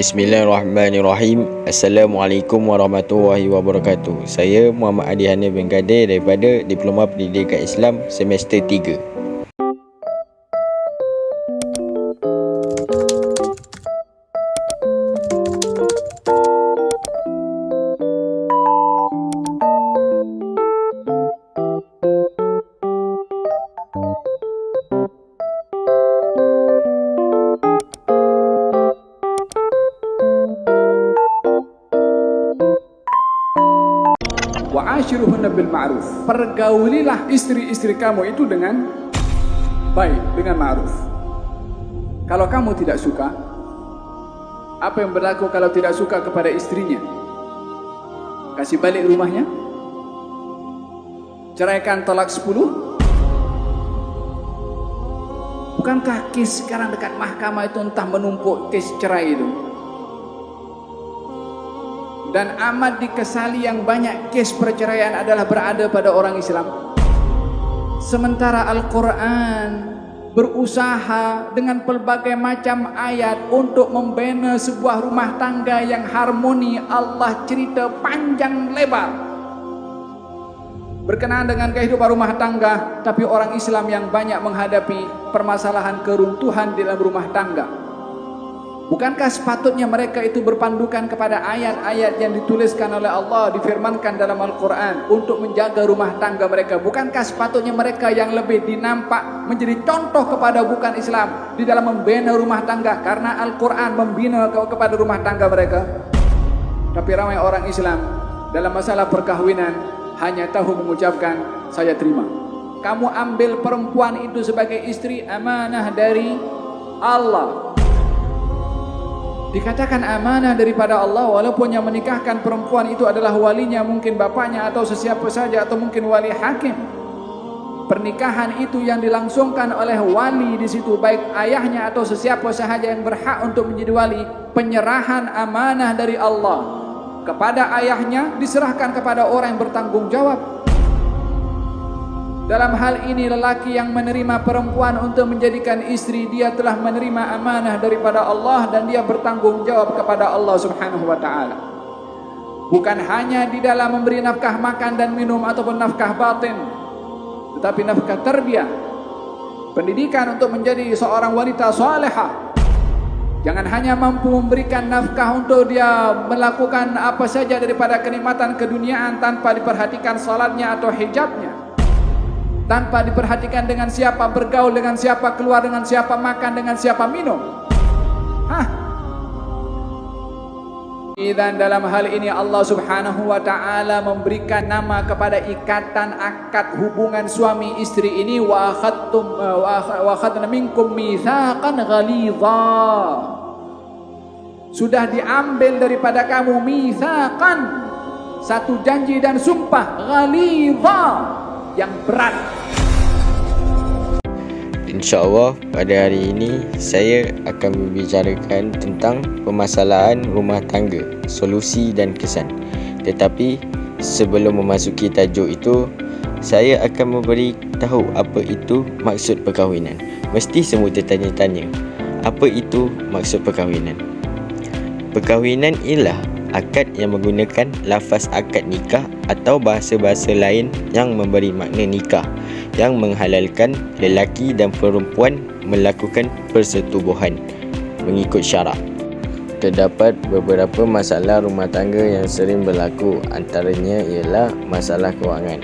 Bismillahirrahmanirrahim. Assalamualaikum warahmatullahi wabarakatuh. Saya Muhammad Adi Hanif bin Kadir daripada Diploma Pendidikan Islam semester 3. Wa'ashiruhunna bil ma'ruf. Pergaulilah istri-istri kamu itu dengan baik, dengan ma'ruf. Kalau kamu tidak suka, apa yang berlaku kalau tidak suka kepada istrinya? Kasih balik rumahnya? Ceraikan, talak 10? Bukankah kes sekarang dekat mahkamah itu entah menumpuk kes cerai itu? Dan amat dikesali yang banyak kes perceraian adalah berada pada orang Islam. Sementara Al-Quran berusaha dengan pelbagai macam ayat untuk membina sebuah rumah tangga yang harmoni. Allah cerita panjang lebar berkenaan dengan kehidupan rumah tangga, tapi orang Islam yang banyak menghadapi permasalahan keruntuhan di dalam rumah tangga. Bukankah sepatutnya mereka itu berpandukan kepada ayat-ayat yang dituliskan oleh Allah, difirmankan dalam Al-Quran untuk menjaga rumah tangga mereka? Bukankah sepatutnya mereka yang lebih dinampak menjadi contoh kepada bukan Islam di dalam membina rumah tangga, karena Al-Quran membina kepada rumah tangga mereka? Tapi ramai orang Islam dalam masalah perkahwinan hanya tahu mengucapkan saya terima. Kamu ambil perempuan itu sebagai istri, amanah dari Allah. Dikatakan amanah daripada Allah, walaupun yang menikahkan perempuan itu adalah walinya, mungkin bapaknya atau sesiapa saja, atau mungkin wali hakim. Pernikahan itu yang dilangsungkan oleh wali di situ, baik ayahnya atau sesiapa sahaja yang berhak untuk menjadi wali. Penyerahan amanah dari Allah kepada ayahnya diserahkan kepada orang yang bertanggung jawab. Dalam hal ini lelaki yang menerima perempuan untuk menjadikan istri, dia telah menerima amanah daripada Allah dan dia bertanggung jawab kepada Allah Subhanahu wa taala. Bukan hanya di dalam memberi nafkah makan dan minum ataupun nafkah batin, tetapi nafkah tarbiyah, pendidikan untuk menjadi seorang wanita salihah. Jangan hanya mampu memberikan nafkah untuk dia melakukan apa saja daripada kenikmatan keduniaan tanpa diperhatikan salatnya atau hijabnya, tanpa diperhatikan dengan siapa bergaul, dengan siapa keluar, dengan siapa makan, dengan siapa minum. Dan dalam hal ini Allah Subhanahu wa taala memberikan nama kepada ikatan akad hubungan suami istri ini, wa akhadna minkum mitsaqan ghalidha. Sudah diambil daripada kamu mitsaqan, satu janji dan sumpah, ghalidha, yang berat. InsyaAllah pada hari ini saya akan membicarakan tentang permasalahan rumah tangga, solusi dan kesan. Tetapi sebelum memasuki tajuk itu, saya akan memberi tahu apa itu maksud perkahwinan. Mesti semua tertanya-tanya, apa itu maksud perkahwinan? Perkahwinan ialah akad yang menggunakan lafaz akad nikah atau bahasa-bahasa lain yang memberi makna nikah, yang menghalalkan lelaki dan perempuan melakukan persetubuhan mengikut syarak. Terdapat beberapa masalah rumah tangga yang sering berlaku, antaranya ialah masalah kewangan.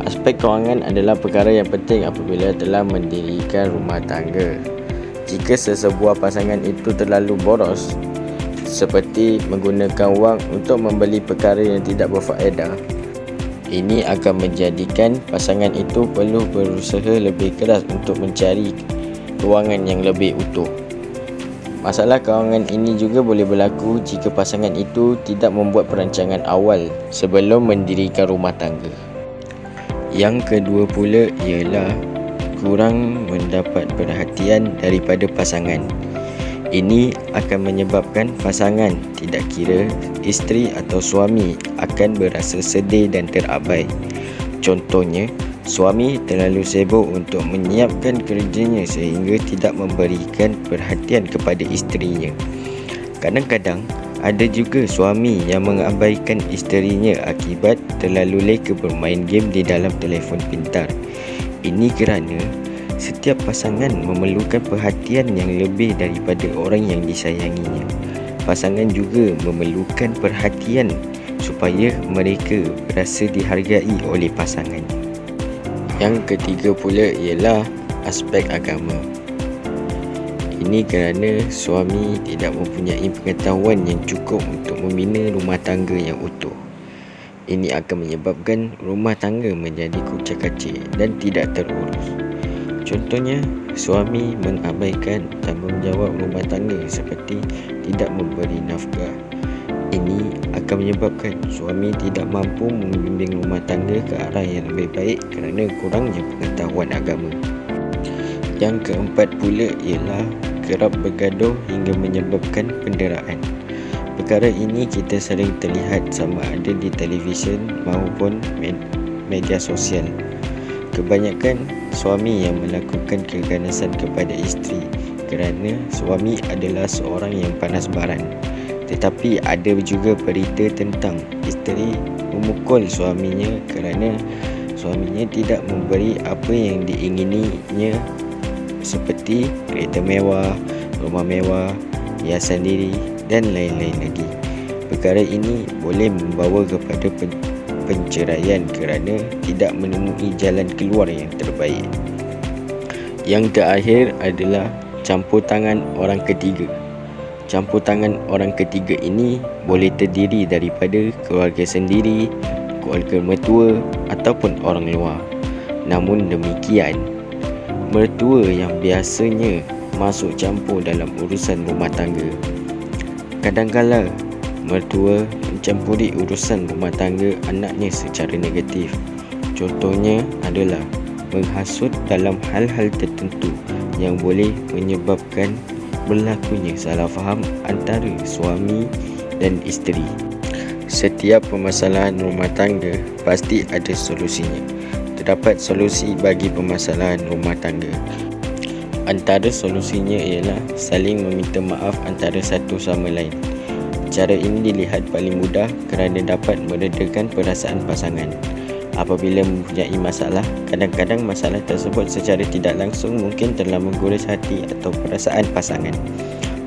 Aspek kewangan adalah perkara yang penting apabila telah mendirikan rumah tangga. Jika sesebuah pasangan itu terlalu boros, seperti menggunakan wang untuk membeli perkara yang tidak berfaedah, ini akan menjadikan pasangan itu perlu berusaha lebih keras untuk mencari kewangan yang lebih utuh. Masalah kewangan ini juga boleh berlaku jika pasangan itu tidak membuat perancangan awal sebelum mendirikan rumah tangga. Yang kedua pula ialah kurang mendapat perhatian daripada pasangan. Ini akan menyebabkan pasangan, tidak kira isteri atau suami, akan berasa sedih dan terabai. Contohnya, suami terlalu sibuk untuk menyiapkan kerjanya sehingga tidak memberikan perhatian kepada isterinya. Kadang-kadang ada juga suami yang mengabaikan isterinya akibat terlalu leka bermain game di dalam telefon pintar. Ini kerana setiap pasangan memerlukan perhatian yang lebih daripada orang yang disayanginya. Pasangan juga memerlukan perhatian supaya mereka rasa dihargai oleh pasangannya. Yang ketiga pula ialah aspek agama. Ini kerana suami tidak mempunyai pengetahuan yang cukup untuk membina rumah tangga yang utuh. Ini akan menyebabkan rumah tangga menjadi kucak-kacir dan tidak terurus. Contohnya, suami mengabaikan tanggungjawab rumah tangga seperti tidak memberi nafkah. Ini akan menyebabkan suami tidak mampu membimbing rumah tangga ke arah yang lebih baik kerana kurangnya pengetahuan agama. Yang keempat pula ialah kerap bergaduh hingga menyebabkan penderaan. Perkara ini kita sering terlihat sama ada di televisyen maupun media sosial. Kebanyakan suami yang melakukan keganasan kepada isteri kerana suami adalah seorang yang panas baran. Tetapi ada juga berita tentang isteri memukul suaminya kerana suaminya tidak memberi apa yang diingininya seperti kereta mewah, rumah mewah, hiasan diri dan lain-lain lagi. Perkara ini boleh membawa kepada penceraian kerana tidak menemui jalan keluar yang terbaik. Yang terakhir adalah campur tangan orang ketiga. Campur tangan orang ketiga ini boleh terdiri daripada keluarga sendiri, keluarga mertua ataupun orang luar. Namun demikian, mertua yang biasanya masuk campur dalam urusan rumah tangga. Kadang-kala mertua mencampuri urusan rumah tangga anaknya secara negatif. Contohnya adalah menghasut dalam hal-hal tertentu yang boleh menyebabkan berlakunya salah faham antara suami dan isteri. Setiap permasalahan rumah tangga pasti ada solusinya. Terdapat solusi bagi permasalahan rumah tangga. Antara solusinya ialah saling meminta maaf antara satu sama lain. Cara ini dilihat paling mudah kerana dapat meredakan perasaan pasangan. Apabila mempunyai masalah, kadang-kadang masalah tersebut secara tidak langsung mungkin telah menggores hati atau perasaan pasangan.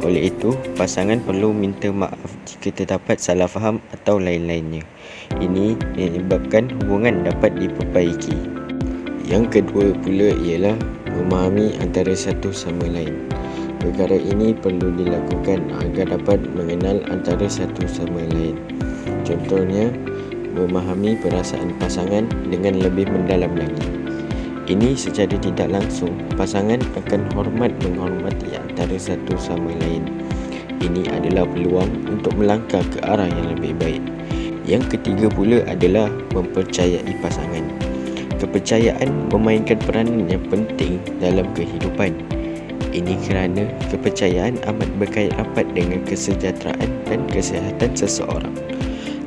Oleh itu, pasangan perlu minta maaf jika terdapat salah faham atau lain-lainnya. Ini menyebabkan hubungan dapat diperbaiki. Yang kedua pula ialah memahami antara satu sama lain. Perkara ini perlu dilakukan agar dapat mengenal antara satu sama lain. Contohnya, memahami perasaan pasangan dengan lebih mendalam lagi. Ini secara tidak langsung, pasangan akan menghormati antara satu sama lain. Ini adalah peluang untuk melangkah ke arah yang lebih baik. Yang ketiga pula adalah mempercayai pasangan. Kepercayaan memainkan peranan yang penting dalam kehidupan. Ini kerana kepercayaan amat berkait rapat dengan kesejahteraan dan kesihatan seseorang.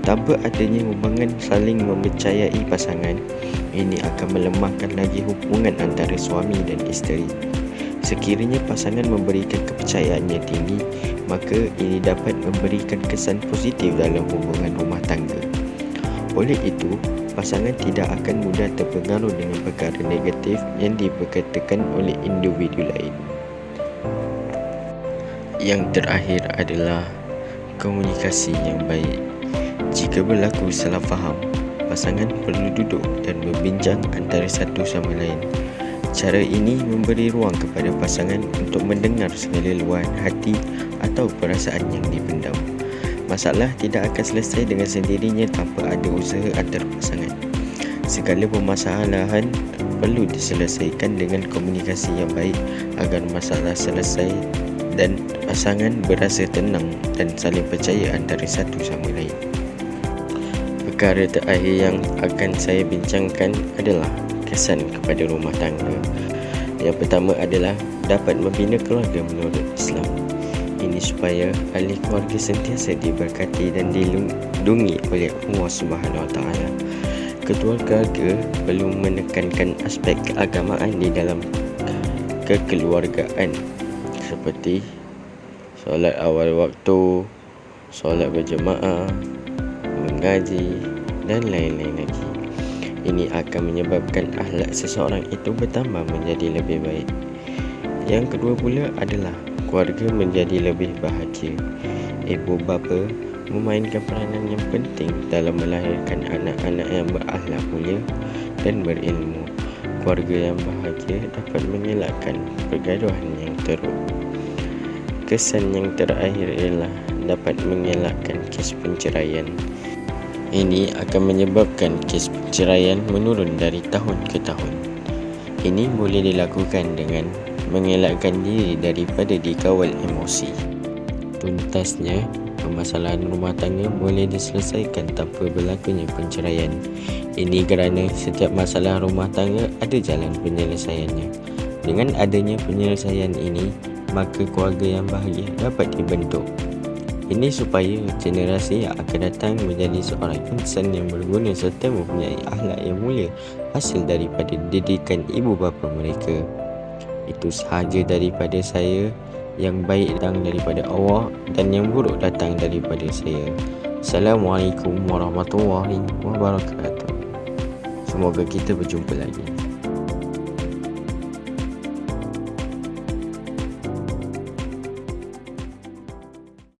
Tanpa adanya hubungan saling mempercayai pasangan, ini akan melemahkan lagi hubungan antara suami dan isteri. Sekiranya pasangan memberikan kepercayaan yang tinggi, maka ini dapat memberikan kesan positif dalam hubungan rumah tangga. Oleh itu, pasangan tidak akan mudah terpengaruh dengan perkara negatif yang diperkatakan oleh individu lain. Yang terakhir adalah komunikasi yang baik. Jika berlaku salah faham, pasangan perlu duduk dan berbincang antara satu sama lain. Cara ini memberi ruang kepada pasangan untuk mendengar segala luahan hati atau perasaan yang dipendam. Masalah tidak akan selesai dengan sendirinya tanpa ada usaha antara pasangan. Segala permasalahan perlu diselesaikan dengan komunikasi yang baik agar masalah selesai dan pasangan berasa tenang dan saling percaya antara satu sama lain. Perkara terakhir yang akan saya bincangkan adalah kesan kepada rumah tangga. Yang pertama adalah dapat membina keluarga menurut Islam. Ini supaya ahli keluarga sentiasa diberkati dan dilindungi oleh Allah Subhanahu Wa Taala. Ketua keluarga perlu menekankan aspek keagamaan di dalam kekeluargaan seperti solat awal waktu, solat berjemaah, mengaji dan lain-lain lagi. Ini akan menyebabkan akhlak seseorang itu bertambah menjadi lebih baik. Yang kedua pula adalah keluarga menjadi lebih bahagia. Ibu bapa memainkan peranan yang penting dalam melahirkan anak-anak yang berakhlak mulia dan berilmu. Keluarga yang bahagia dapat mengelakkan pergaduhan yang teruk. Kesan yang terakhir ialah dapat mengelakkan kes perceraian. Ini akan menyebabkan kes perceraian menurun dari tahun ke tahun. Ini boleh dilakukan dengan mengelakkan diri daripada dikawal emosi. Tuntasnya, permasalahan rumah tangga boleh diselesaikan tanpa berlakunya perceraian. Ini kerana setiap masalah rumah tangga ada jalan penyelesaiannya. Dengan adanya penyelesaian ini, maka keluarga yang bahagia dapat dibentuk. Ini supaya generasi yang akan datang menjadi seorang insan yang berguna serta mempunyai akhlak yang mulia hasil daripada didikan ibu bapa mereka. Itu sahaja daripada saya. Yang baik datang daripada Allah dan yang buruk datang daripada saya. Assalamualaikum warahmatullahi wabarakatuh. Semoga kita berjumpa lagi.